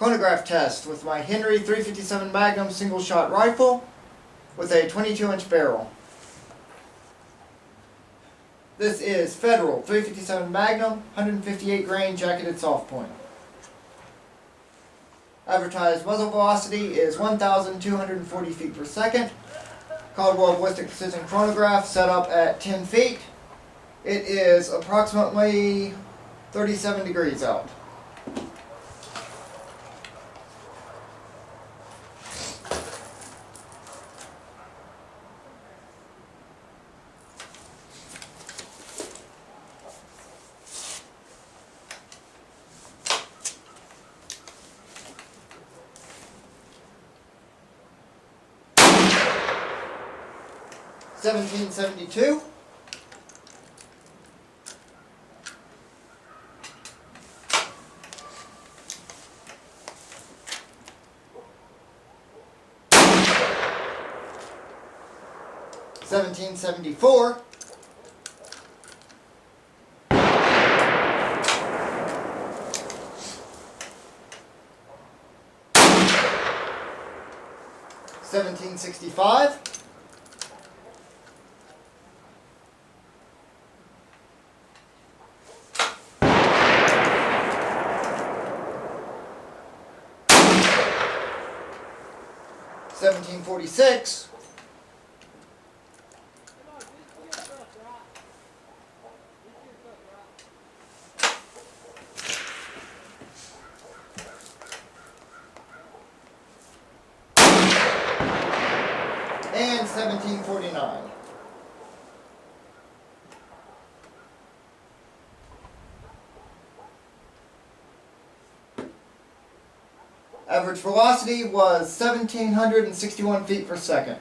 Chronograph test with my Henry 357 Magnum single-shot rifle with a 22-inch barrel. This is Federal 357 Magnum, 158 grain jacketed soft point. Advertised muzzle velocity is 1,240 feet per second. Caldwell Ballistic Precision Chronograph set up at 10 feet. It is approximately 37 degrees out. $17.72. $17.74. $17.65. $17.46. And $17.49. Average velocity was 1,761 feet per second.